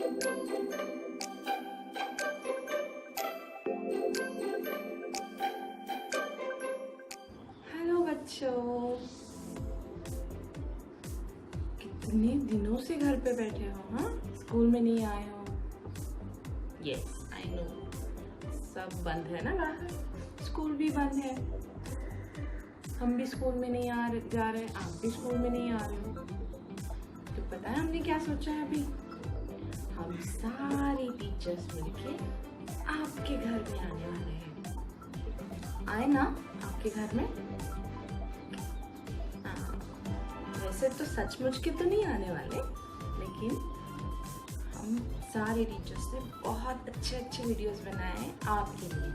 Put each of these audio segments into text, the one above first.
Hello बच्चों, कितने दिनों से घर पे बैठे हो? हाँ, स्कूल में नहीं आए हो? यस आई नो, सब बंद है ना बाहर, स्कूल भी बंद है, हम भी स्कूल में नहीं जा रहे, आप भी स्कूल में नहीं आ रहे हो। तो पता है हमने क्या सोचा है अभी? हम सारे टीचर्स मिलके आपके घर में आने वाले हैं। आए ना आपके घर में? वैसे तो सचमुच के तो नहीं आने वाले, लेकिन हम सारे टीचर्स ने बहुत अच्छे अच्छे वीडियोस बनाए हैं आपके लिए।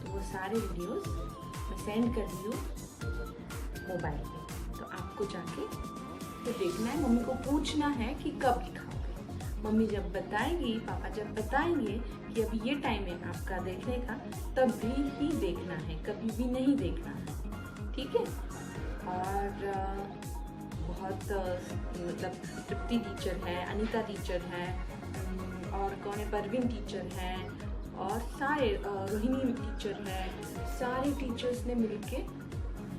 तो वो सारे वीडियोस मैं सेंड कर रही हूँ मोबाइल पे, तो आपको जाके तो देखना है, मम्मी को पूछना है कि कब दिखाओगे। मम्मी जब बताएंगी, पापा जब बताएंगे कि अभी ये टाइम है आपका देखने का, तभी ही देखना है, कभी भी नहीं देखना है, ठीक है? और बहुत मतलब तृप्ति टीचर है, अनीता टीचर है, और कौन है, परवीन टीचर है, और सारे रोहिणी टीचर है, सारे टीचर्स ने मिलके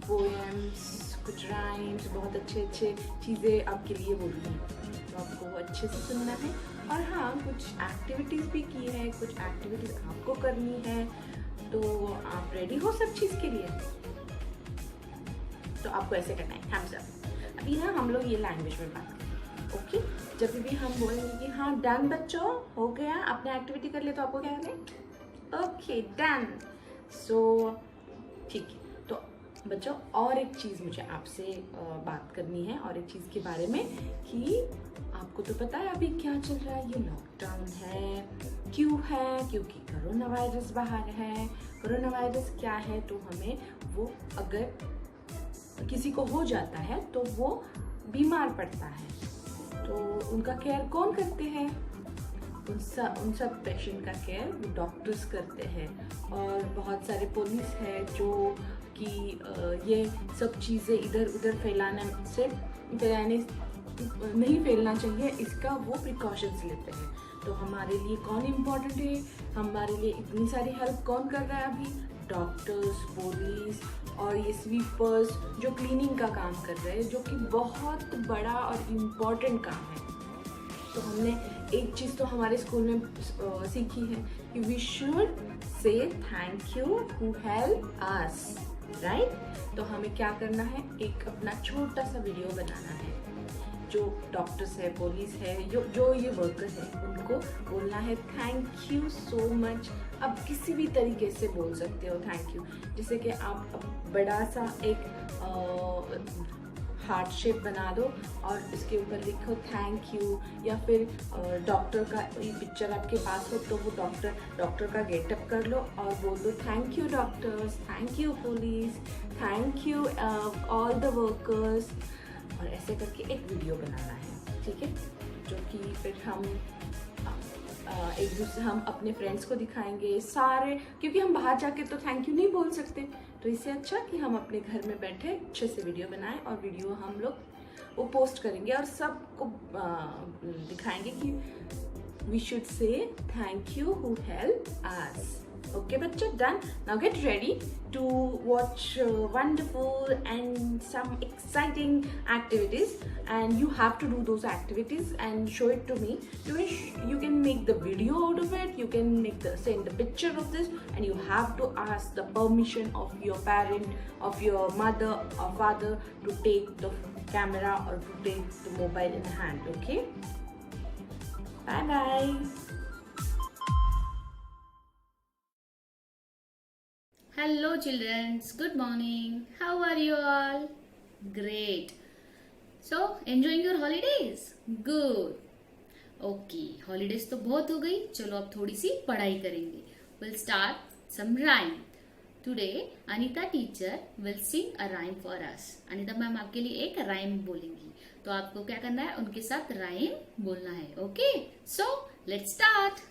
पोएम्स, कुछ राइम्स, बहुत अच्छे अच्छे चीज़ें आपके लिए बोली हैं, तो आपको अच्छे से सुनना है। और हाँ, कुछ एक्टिविटीज़ भी की है, कुछ एक्टिविटीज़ आपको करनी है, तो आप रेडी हो सब चीज़ के लिए? तो आपको ऐसे करना है, थम्स अप। अभी ना हम लोग ये लैंग्वेज में बात करें, ओके? जब भी हम बोलेंगे कि हाँ डन बच्चों, हो गया, आपने एक्टिविटी कर लिया, तो आपको क्या करना है? Okay done. सो ठीक है, तो बच्चों और एक चीज़ मुझे आपसे बात करनी है, और एक चीज़ के बारे में कि आपको तो पता है अभी क्या चल रहा है, ये लॉकडाउन है। क्यों है? क्योंकि कोरोना वायरस बाहर है। कोरोना वायरस क्या है? तो हमें वो अगर किसी को हो जाता है तो वो बीमार पड़ता है, तो उनका केयर कौन करते हैं? उन सब पेशेंट का केयर डॉक्टर्स करते हैं, और बहुत सारे पुलिस है जो कि ये सब चीज़ें इधर उधर नहीं फैलना चाहिए, इसका वो प्रिकॉशंस लेते हैं। तो हमारे लिए कौन इम्पोर्टेंट है? हमारे लिए इतनी सारी हेल्प कौन कर रहा है अभी? डॉक्टर्स, पुलिस, और ये स्वीपर्स जो क्लीनिंग का काम कर रहे हैं, जो कि बहुत बड़ा और इम्पॉर्टेंट काम है। तो हमने एक चीज़ तो हमारे स्कूल में सीखी है कि we should say thank you who help us, right? तो हमें क्या करना है, एक अपना छोटा सा वीडियो बनाना है। जो डॉक्टर्स है, पुलिस है, जो ये वर्कर है, उनको बोलना है थैंक यू सो मच। अब किसी भी तरीके से बोल सकते हो थैंक यू, जैसे कि आप बड़ा सा एक हार्ट शेप बना दो और उसके ऊपर लिखो थैंक यू, या फिर डॉक्टर का ये पिक्चर आपके पास हो तो वो डॉक्टर का गेटअप कर लो और बोल दो thank you doctors, thank you police, thank you all the workers, और ऐसे करके एक वीडियो बनाना है, ठीक है? जो कि फिर हम एक दूसरे, हम अपने फ्रेंड्स को दिखाएंगे सारे, क्योंकि हम बाहर जाके तो थैंक यू नहीं बोल सकते, तो इससे अच्छा कि हम अपने घर में बैठे अच्छे से वीडियो बनाएं, और वीडियो हम लोग वो पोस्ट करेंगे और सबको दिखाएंगे कि we should say thank you who help us. Okay, bachcha, done. Now get ready to watch wonderful and some exciting activities, and you have to do those activities and show it to me. You can make the video out of it. You can send the picture of this, and you have to ask the permission of your parent, of your mother or father, to take the camera or to take the mobile in the hand. Okay. Bye bye. Hello children, good morning. How are you all? Great. So, enjoying your holidays? Good. Okay, holidays तो बहुत हो गई, चलो अब थोड़ी सी पढ़ाई करेंगे. We'll start some rhyme. Today, Anita teacher will sing a rhyme for us. Anita ma'am आपके लिए एक rhyme बोलेंगी, तो आपको क्या करना है, उनके साथ rhyme बोलना है. Okay, so let's start.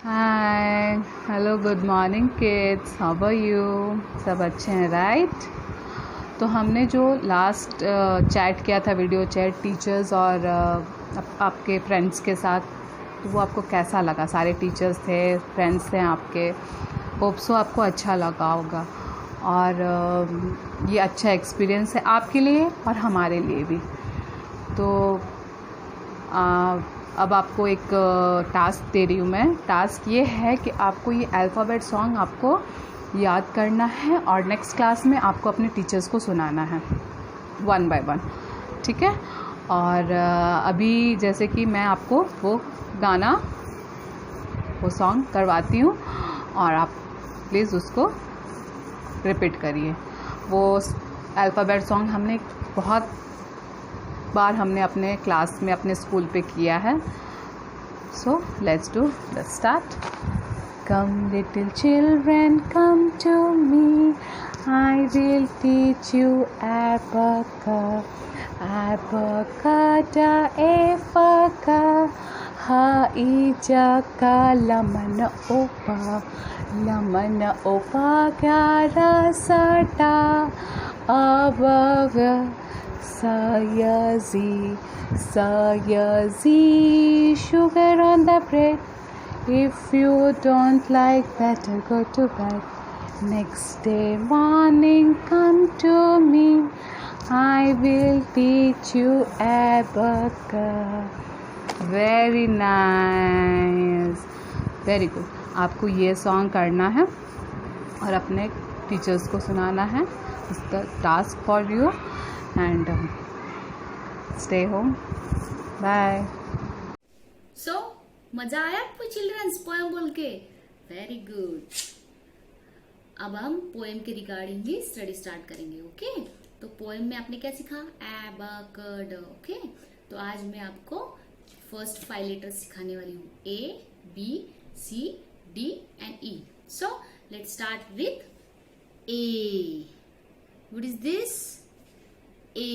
Hi, hello, good morning kids, how are you? सब अच्छे हैं, राइट? तो हमने जो लास्ट चैट किया था, वीडियो चैट टीचर्स और आपके फ्रेंड्स के साथ, तो वो आपको कैसा लगा? सारे टीचर्स थे, फ्रेंड्स थे आपके, होप सो आपको अच्छा लगा होगा। और ये अच्छा एक्सपीरियंस है आपके लिए और हमारे लिए भी। तो अब आपको एक टास्क दे रही हूँ मैं। टास्क ये है कि आपको ये अल्फ़ाबेट सॉन्ग आपको याद करना है और नेक्स्ट क्लास में आपको अपने टीचर्स को सुनाना है 1 by 1, ठीक है? और अभी जैसे कि मैं आपको वो गाना, वो सॉन्ग करवाती हूँ और आप प्लीज़ उसको रिपीट करिए। वो अल्फ़ाबेट सॉन्ग हमने बहुत बार हमने अपने क्लास में, अपने स्कूल पे किया है। So let's start. Come little children, come to me, I will teach you abacus. Abacada, efaka, ha ijaka, lamana opa, gara sata, abaga, sayazi, sugar on the bread. If you don't like, better go to bed. Next day morning, come to me, I will teach you abacus. Very nice, very good. आपको ये song करना है और अपने teachers को सुनाना है। इसका task for you and stay home. Bye. So मजा आया आपको चिल्ड्रंस पोएम बोल के? Very good. अब हम पोएम के रिगार्डिंग ही स्टडी स्टार्ट करेंगे। ओके, तो पोएम में आपने क्या सीखा? एबैकड। ओके, तो आज मैं आपको फर्स्ट 5 लेटर्स सिखाने वाली हूँ, A, B, C, D and E. So let's start with A. What is this? A.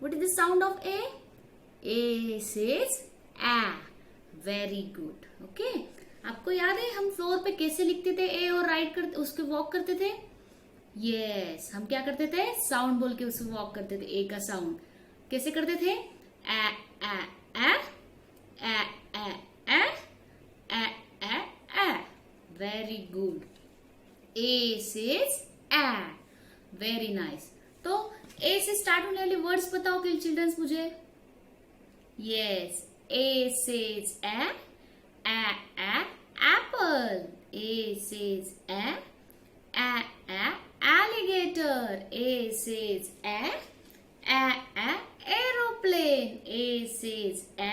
What is the sound of A? A says A. Very good. Okay. आपको याद है हम फ्लोर पे कैसे लिखते थे A और राइट करते, उसके वॉक करते थे? यस, हम क्या करते थे? साउंड बोल के उसको वॉक करते थे। A का साउंड कैसे करते थे? A A A A A A A A A. Very good. A says A. Very nice. तो A से स्टार्ट होने वाले वर्ड्स बताओ कि चिल्ड्रंस मुझे। Yes, A says A, apple. A says A, alligator. A says A, aeroplane. A says A,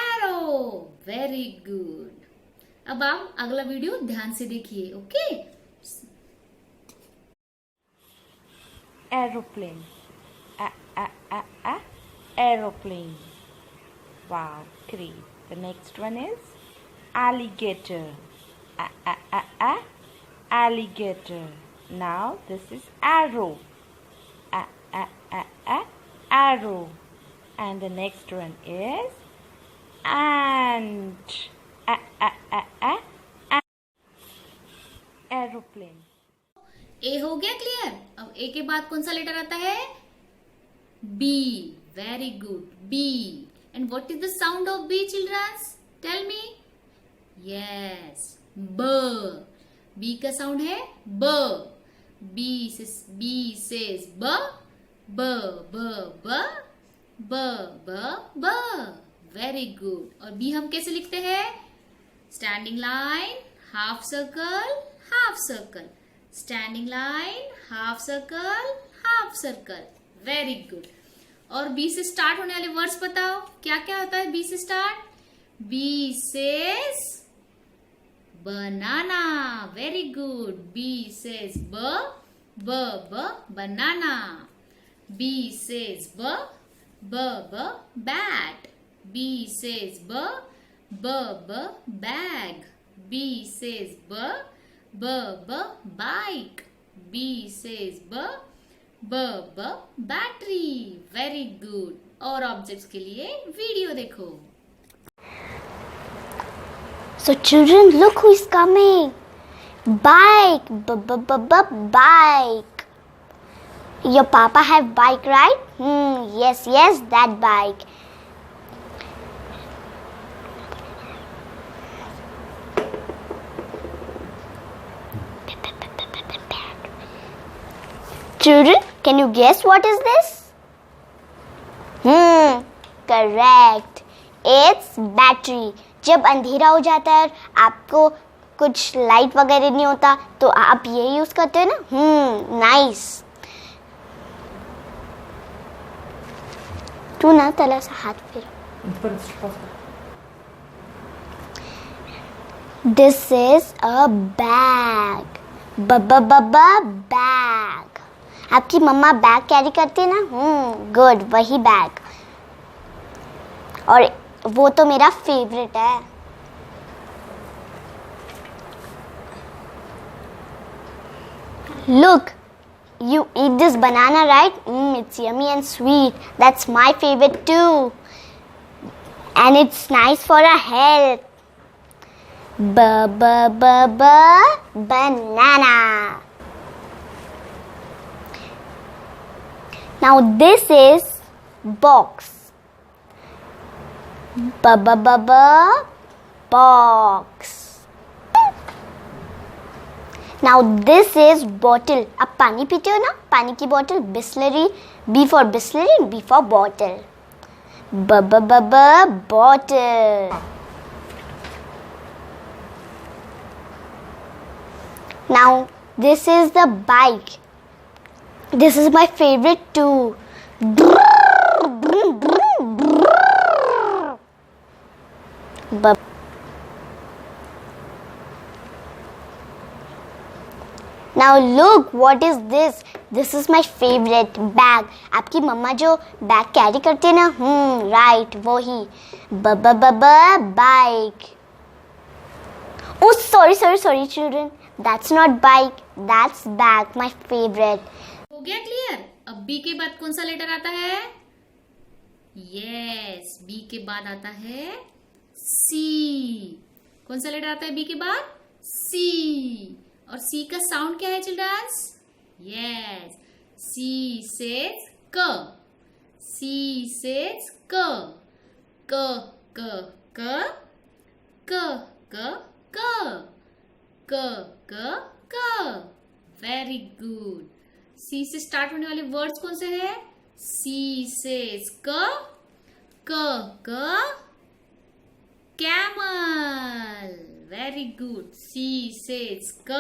arrow. Very good. अब आप अगला वीडियो ध्यान से देखिए। Okay, Aeroplane. Aeroplane. Wow, great. The next one is alligator. Alligator. Now this is arrow. Arrow. And the next one is ant. Aeroplane. ए हो गया clear. अब ए के बाद कौन सा लेटर आता है? B. Very good, B. And what is the sound of B children's? Tell me. Yes, ब। बी का साउंड है ब। बी सेज ब ब ब ब ब ब ब। Very good. और बी हम कैसे लिखते हैं? Standing line, half circle, half circle. Standing line, half circle, half circle. Very good. और बी से स्टार्ट होने वाले वर्ड्स बताओ, क्या क्या होता है बी से start? B says banana. Very good. B says ब बनाना। बी सेज ब बैट। बी सेज ब बैग। बी सेज ब बाइक। बी सेज ब बैटरी। Very good. और ऑब्जेक्ट्स के लिए वीडियो देखो। So children, look who is coming. Bike. Bike. Your papa have bike, right? Yes, that bike. Children, can you guess what is this? Correct. It's battery. जब अंधेरा हो जाता है और आपको कुछ लाइट वगैरह नहीं होता तो आप ये यूज करते हो ना. नाइस. तू ना तला सा हाथ फिर. This is a bag. Bag. आपकी मम्मा बैग कैरी करती है ना. गुड. वही बैग. और वो तो मेरा फेवरेट है. Look, you eat this banana, right? It's yummy and sweet. That's my favorite too. And it's nice for our health. Banana. Now this is box. Box. Now this is bottle. आप पानी पीते हो ना. पानी की bottle. Bisleri. B for Bisleri. B for bottle. Bottle. Now this is the bike. This is my favorite too. Now look, what is this? This is my favorite bag. आपकी मम्मा जो bag carry करते हैं ना. राइट. वो ही. Bike. Oh, sorry children. That's not bike. That's bag. My favorite. हो गया clear. अब B के बाद कौन सा लेटर आता है? यस, बी के बाद आता है सी. कौन सा लेटर आता है बी के बाद? सी. और सी का साउंड क्या है चिल्ड्रंस? यस, सी सेज क. सी सेज क. क क क क क क क क क. Very good. सी से स्टार्ट होने वाले वर्ड्स कौन से हैं? सी सेज क. क camel. Very good. C says k.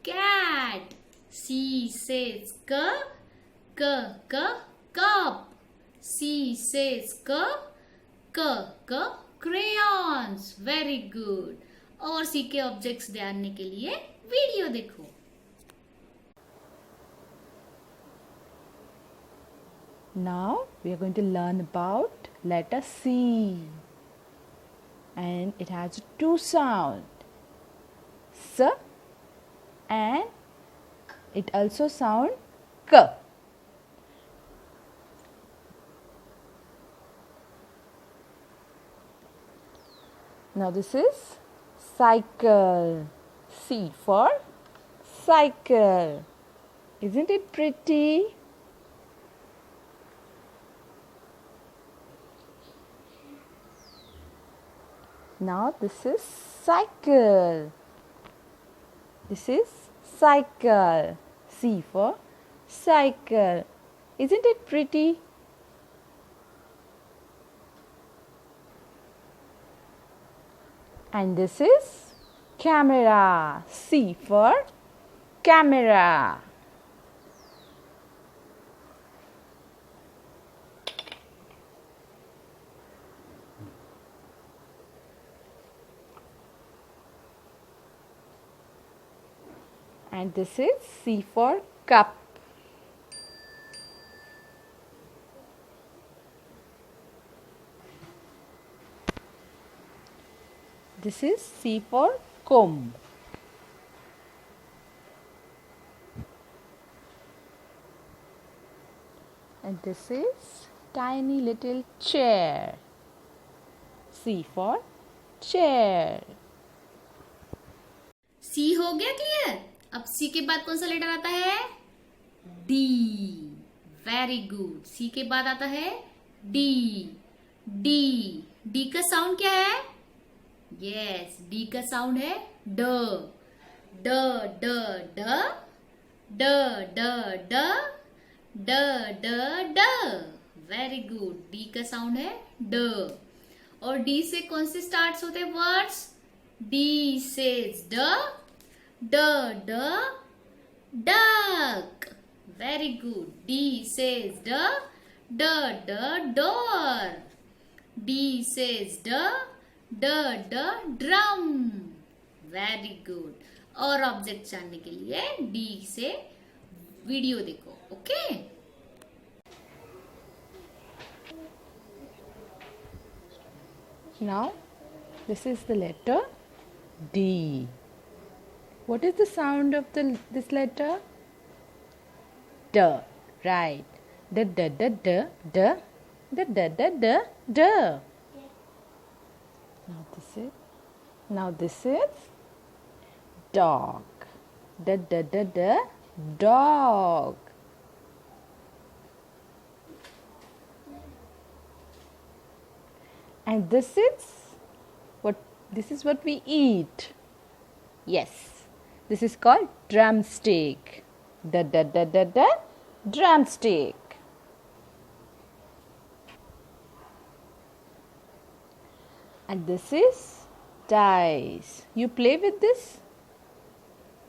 Cat. C says k. Cup. C says k. Crayons. Very good. और सी के ऑब्जेक्ट्स जानने के लिए वीडियो देखो. Now we are going to learn about letter C, and it has two sounds, S, and it also sound K. Now this is cycle. C for cycle. Isn't it pretty? Now this is cycle. This is cycle. C for cycle. Isn't it pretty? And this is camera. C for camera. And this is C for cup. This is C for comb. And this is tiny little chair. C for chair. सी हो गया clear. अब सी के बाद कौन सा letter आता है? D. Very good. सी के बाद आता है डी। डी। डी का साउंड क्या है? यस, डी का साउंड है ड। ड ड ड ड ड ड ड ड ड। Very good. डी का साउंड है ड। और डी से कौन से स्टार्ट होते हैं वर्ड्स? डी से ड ड ड डक। Very good. डी से ड ड ड डोर। डी से ड ड ड ड्रम। Very good. और ऑब्जेक्ट जानने के लिए डी से वीडियो देखो। Okay Now, this is the letter D. What is the sound of this letter? D. Right. D d d d d d d d d d. Now this is dog. D d d d dog. And this is what we eat. Yes, this is called drumstick. Da da da da da drumstick. And this is dice. You play with this?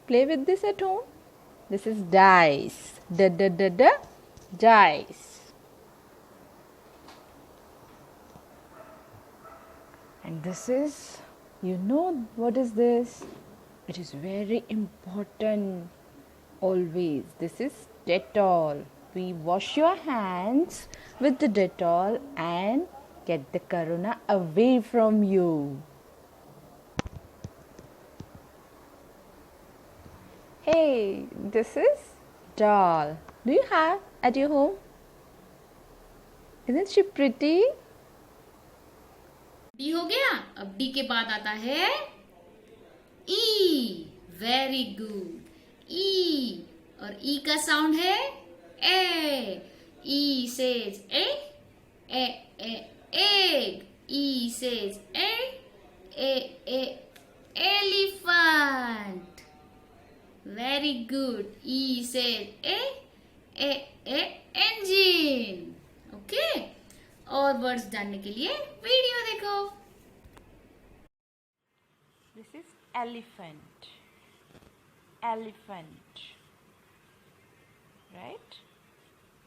Play with this at home? This is dice. Da da da da dice. And this is, you know what is this? It is very important always. This is Dettol. We wash your hands with the Dettol and get the corona away from you. Hey, this is doll. Do you have at your home? Isn't she pretty? D हो गया। अब D के बाद आता है ई। Very good. ई। और ई का sound है ए। ई सेज ए ए ए एग। ई सेज ए ए ए elephant. Very good. E says ए ए ए इंजन। ओके और वर्ड्स जानने के लिए वीडियो देखो। This is elephant. Elephant. Right?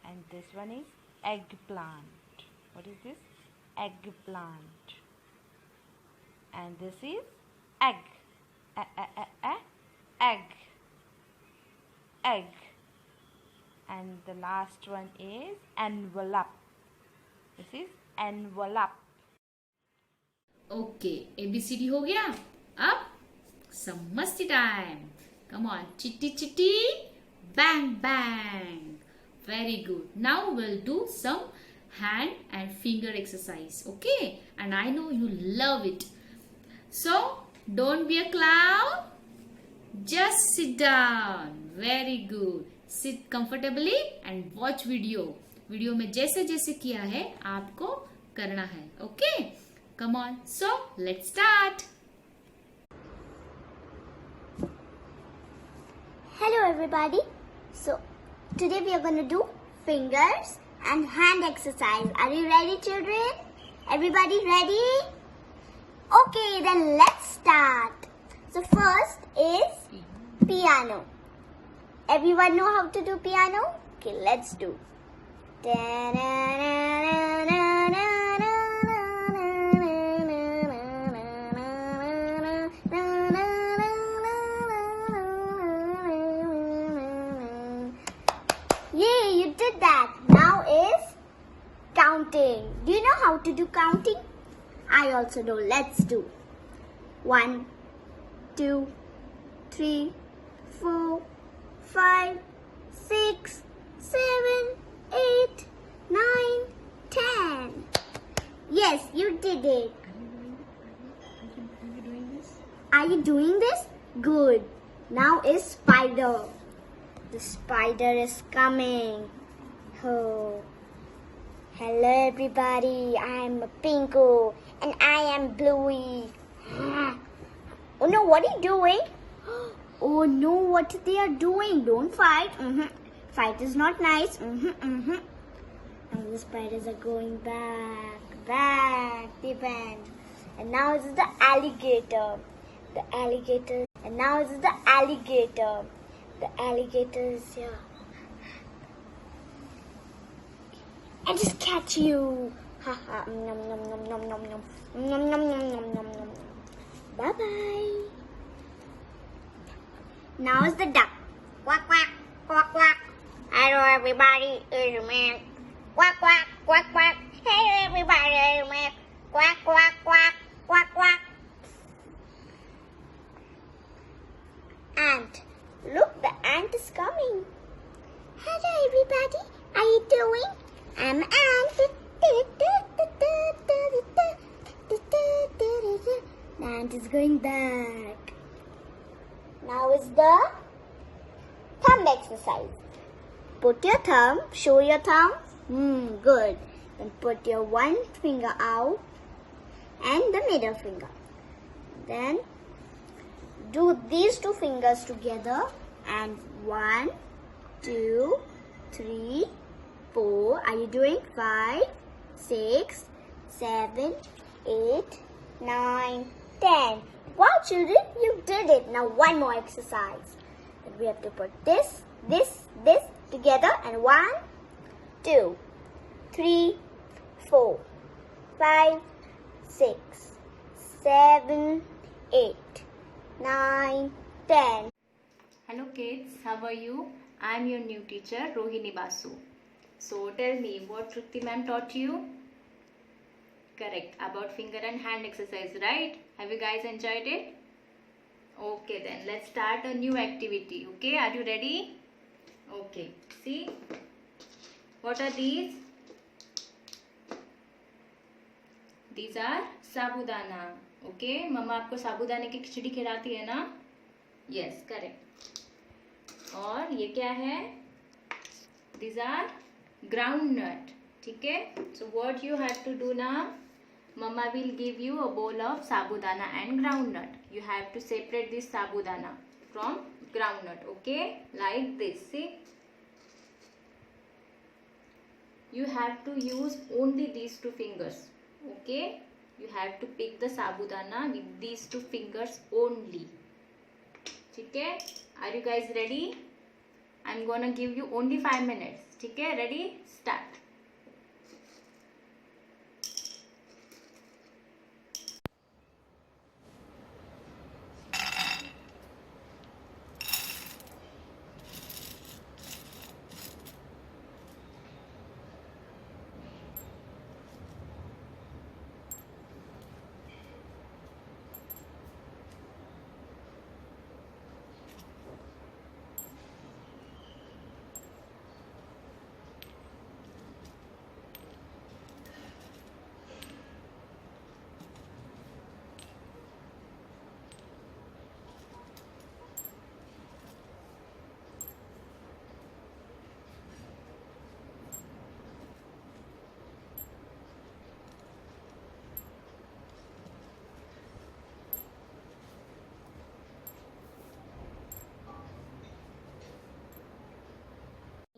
And this one is eggplant. What is this? Eggplant. And this is egg. Egg. Egg. And the last one is envelope. This is envelope. Okay ABCD हो गया। अब some मस्ती time. Come on चिट्टी चिट्टी bang bang. Very good. Now we'll do some hand and finger exercise. Okay, and I know you love it. So don't be a clown. Just sit down. Very good. Sit comfortably and watch video. Video में जैसे जैसे किया है आपको करना है। Okay come on. So let's start. Hello everybody. So today we are going to do fingers and hand exercise. Are you ready children? Everybody ready? Okay, then let's start. So first is piano. Everyone know how to do piano? Okay, let's do. Yay, you did that. Now is counting. Do you know how to do counting? I also know. Let's do. 1, 2, 3, 4, 5, 6, 7, 8, 9, 10. Yes, you did it. Are you doing this? Good. Now is spider. The spider is coming. Oh. Hello everybody, I am Pinku and I am Bluey. Oh no, what are you doing? Oh no, what they are doing? Don't fight. Fight is not nice. Now the spiders are going back, they went. And now this is the alligator. And now this is the alligator. The alligator is here. I just catch you. Haha. Nom nom nom nom nom nom. Nom nom nom nom nom nom. Bye bye. Now is the duck. Quack quack quack quack. Hello everybody, it's me. Quack quack quack quack. Hello everybody, it's me. Quack quack quack quack quack. Ant. Look, the ant is coming. Hello everybody, how are you doing? I'm Ant. The ant is going back. Now is the thumb exercise. Put your thumb, show your thumb. Good. Then put your one finger out and the middle finger. Then do these two fingers together and 1, 2, 3, 4. Are you doing 5, 6, 7, 8, 9, 10? Wow, children, you did it. Now one more exercise. Then we have to put this together and 1, 2, 3, 4, 5, 6, 7, 8, 9, 10. Hello kids, how are you? I am your new teacher Rohini Basu. So tell me, what Trupti ma'am taught you? Correct, about finger and hand exercise, right? Have you guys enjoyed it? Okay then, let's start a new activity. Okay, are you ready? Okay, see? What are these? These are sabudana. Okay, मम्मा आपको साबूदाने की खिचड़ी खिलाती है ना? Yes, correct. और ये क्या है? These are groundnut. ठीक है? So what you have to do now? Mama will give you a bowl of sabudana and groundnut. You have to separate this sabudana from groundnut. Okay? Like this. See? You have to use only these two fingers. Okay? You have to pick the sabudana with these two fingers only. ठीक है? Are you guys ready? I'm gonna give you only 5 minutes. ठीक है? Ready? Start.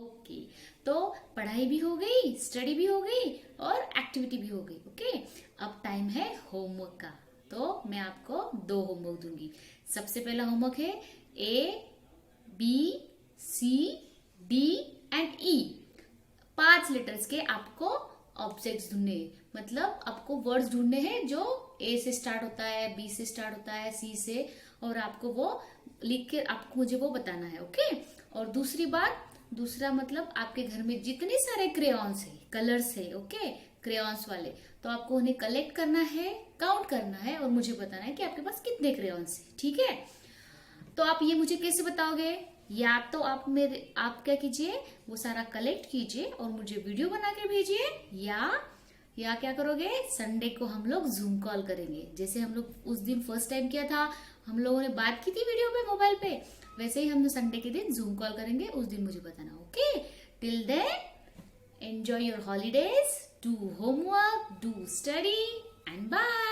Okay, तो पढ़ाई भी हो गई, study भी हो गई और एक्टिविटी भी हो गई. ओके, अब टाइम है होमवर्क का. तो मैं आपको 2 होमवर्क दूंगी. सबसे पहला होमवर्क है ABCD एंड E. 5 लेटर्स के आपको ऑब्जेक्ट्स ढूंढने, मतलब आपको वर्ड्स ढूंढने हैं जो A से स्टार्ट होता है, B से स्टार्ट होता है, C से, और आपको वो लिख के आपको मुझे वो बताना है. ओके, और दूसरा मतलब आपके घर में जितने सारे क्रेयॉन्स है, कलर्स है, ओके, क्रेयॉन्स वाले, तो आपको उन्हें कलेक्ट करना है, काउंट करना है और मुझे बताना है कि आपके पास कितने क्रेयॉन्स है. ठीक है? तो आप ये मुझे कैसे बताओगे? या तो आप क्या कीजिए, वो सारा कलेक्ट कीजिए और मुझे वीडियो बना के भेजिए, या या क्या करोगे, संडे को हम लोग जूम कॉल करेंगे, जैसे हम लोग उस दिन फर्स्ट टाइम किया था, हम लोगों ने बात की थी वीडियो पे मोबाइल पे, वैसे ही हम संडे के दिन जूम कॉल करेंगे, उस दिन मुझे बताना, okay? Till then enjoy your holidays, do homework, do study and bye.